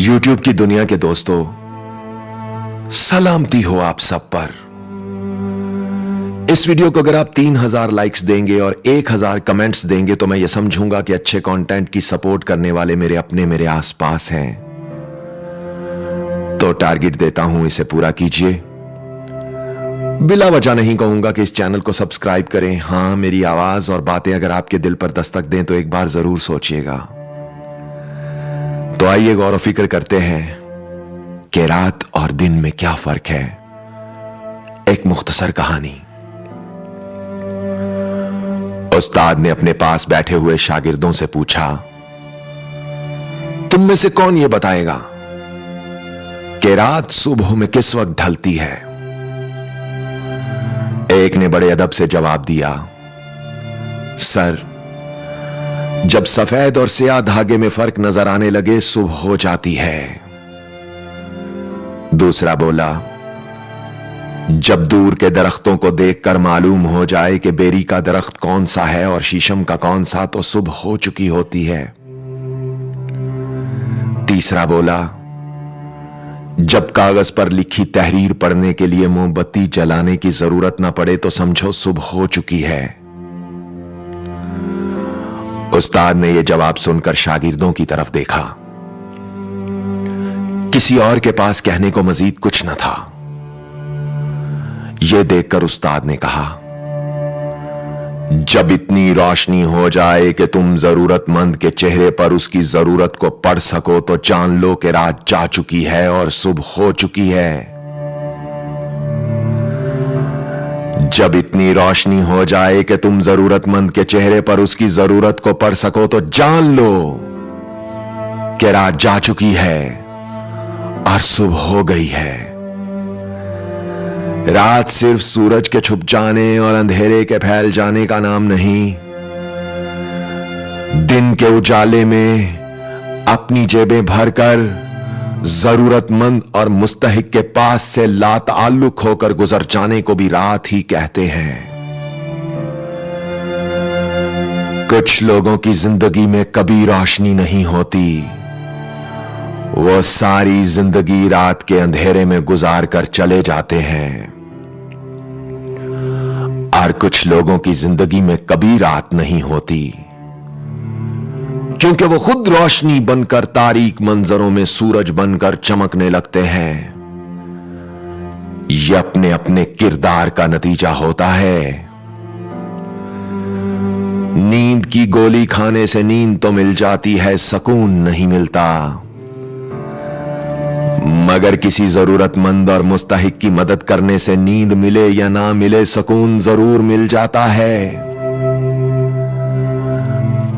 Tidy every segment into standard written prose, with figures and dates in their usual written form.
YouTube की दुनिया के दोस्तों, सलामती हो आप सब पर। इस वीडियो को अगर आप 3000 लाइक्स देंगे और 1000 कमेंट्स देंगे तो मैं ये समझूंगा कि अच्छे कंटेंट की सपोर्ट करने वाले मेरे अपने मेरे आसपास हैं। तो टारगेट देता हूं, इसे पूरा कीजिए। बिला वजह नहीं कहूंगा कि इस चैनल को सब्सक्राइब करें। हां, मेरी आवाज और बातें अगर आपके दिल पर दस्तक दें तो एक बार जरूर सोचिएगा। तो आइए गौर फिक्र करते हैं कि रात और दिन में क्या फर्क है। एक मुख्तसर कहानी। उस्ताद ने अपने पास बैठे हुए शागिर्दों से पूछा, तुम में से कौन यह बताएगा कि रात सुबह में किस वक्त ढलती है? एक ने बड़े अदब से जवाब दिया, सर, जब सफेद और स्याह धागे में फर्क नजर आने लगे सुबह हो जाती है। दूसरा बोला, जब दूर के दरख्तों को देखकर मालूम हो जाए कि बेरी का दरख्त कौन सा है और शीशम का कौन सा, तो सुबह हो चुकी होती है। तीसरा बोला, जब कागज पर लिखी तहरीर पढ़ने के लिए मोमबत्ती जलाने की जरूरत ना पड़े तो समझो सुबह हो चुकी है। उस्ताद ने यह जवाब सुनकर शागिर्दों की तरफ देखा। किसी और के पास कहने को मजीद कुछ न था। यह देखकर उस्ताद ने कहा, जब इतनी रोशनी हो जाए कि तुम जरूरतमंद के चेहरे पर उसकी जरूरत को पढ़ सको तो जान लो कि रात जा चुकी है और सुबह हो चुकी है। जब इतनी रोशनी हो जाए कि तुम जरूरतमंद के चेहरे पर उसकी जरूरत को पढ़ सको तो जान लो कि रात जा चुकी है और सुबह हो गई है। रात सिर्फ सूरज के छुप जाने और अंधेरे के फैल जाने का नाम नहीं, दिन के उजाले में अपनी जेबें भरकर जरूरतमंद और मुस्तहिक के पास से लाताल्लुक होकर गुजर जाने को भी रात ही कहते हैं। कुछ लोगों की जिंदगी में कभी रोशनी नहीं होती, वो सारी जिंदगी रात के अंधेरे में गुजार कर चले जाते हैं। और कुछ लोगों की जिंदगी में कभी रात नहीं होती, क्योंकि वो खुद रोशनी बनकर तारीक मंजरों में सूरज बनकर चमकने लगते हैं। ये अपने अपने किरदार का नतीजा होता है। नींद की गोली खाने से नींद तो मिल जाती है, सुकून नहीं मिलता। मगर किसी जरूरतमंद और मुस्तहिक की मदद करने से नींद मिले या ना मिले, सुकून जरूर मिल जाता है।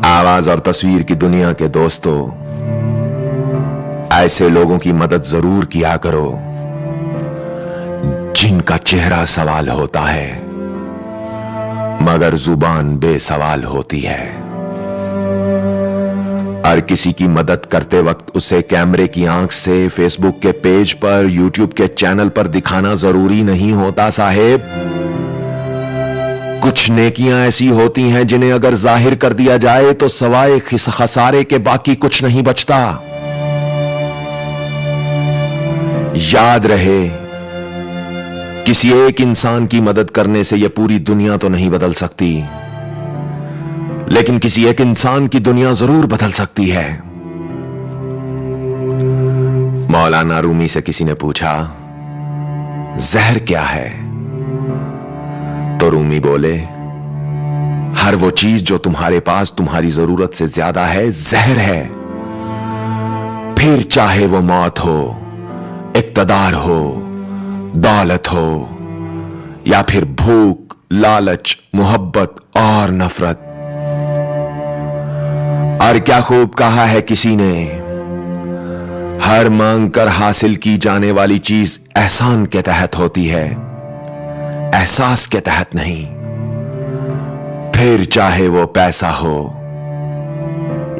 आवाज और तस्वीर की दुनिया के दोस्तों, ऐसे लोगों की मदद जरूर किया करो जिनका चेहरा सवाल होता है मगर जुबान बेसवाल होती है। और किसी की मदद करते वक्त उसे कैमरे की आंख से फेसबुक के पेज पर, यूट्यूब के चैनल पर दिखाना जरूरी नहीं होता साहेब। कुछ नेकियां ऐसी होती हैं जिन्हें अगर जाहिर कर दिया जाए तो सवाए खसारे के बाकी कुछ नहीं बचता। याद रहे, किसी एक इंसान की मदद करने से यह पूरी दुनिया तो नहीं बदल सकती, लेकिन किसी एक इंसान की दुनिया जरूर बदल सकती है। मौलाना रूमी से किसी ने पूछा, जहर क्या है? तो रूमी बोले, हर वो चीज जो तुम्हारे पास तुम्हारी जरूरत से ज्यादा है, जहर है। फिर चाहे वो मौत हो, इक्तदार हो, दौलत हो, या फिर भूख, लालच, मोहब्बत और नफरत। और क्या खूब कहा है किसी ने, हर मांग कर हासिल की जाने वाली चीज एहसान के तहत होती है, एहसास के तहत नहीं। फिर चाहे वो पैसा हो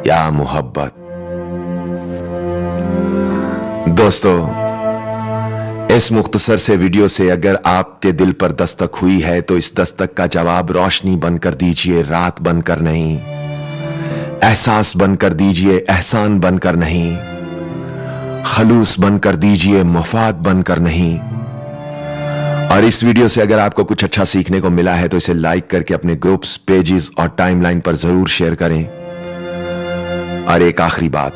या मोहब्बत। दोस्तों, इस मुख्तसर से वीडियो से अगर आपके दिल पर दस्तक हुई है तो इस दस्तक का जवाब रोशनी बनकर दीजिए, रात बनकर नहीं। एहसास बनकर दीजिए, एहसान बनकर नहीं। खलूस बनकर दीजिए, मुफाद बनकर नहीं। और इस वीडियो से अगर आपको कुछ अच्छा सीखने को मिला है तो इसे लाइक करके अपने ग्रुप्स, पेजेस और टाइमलाइन पर जरूर शेयर करें। और एक आखिरी बात,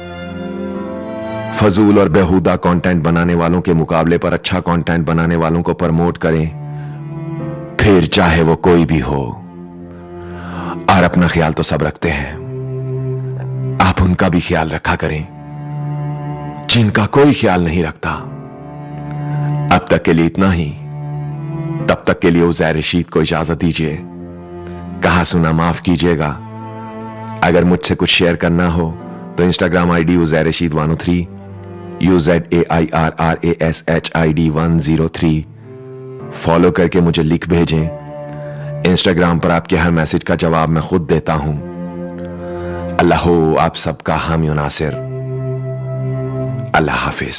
फजूल और बेहुदा कंटेंट बनाने वालों के मुकाबले पर अच्छा कंटेंट बनाने वालों को प्रमोट करें, फिर चाहे वो कोई भी हो। और अपना ख्याल तो सब रखते हैं, आप उनका भी ख्याल रखा करें जिनका कोई ख्याल नहीं रखता। अब तक के लिए इतना ही। तब तक के लिए उज़ैर रशीद को इजाजत दीजिए। कहा सुना माफ कीजिएगा। अगर मुझसे कुछ शेयर करना हो तो Instagram ID Uzair Rashid 103 UZAIRRASHID 103 follow करके मुझे लिख भेजें। इंस्टाग्राम पर आपके हर मैसेज का जवाब मैं खुद देता हूं। अल्लाह हो आप सबका हामी और नासिर। अल्लाह हाफिज।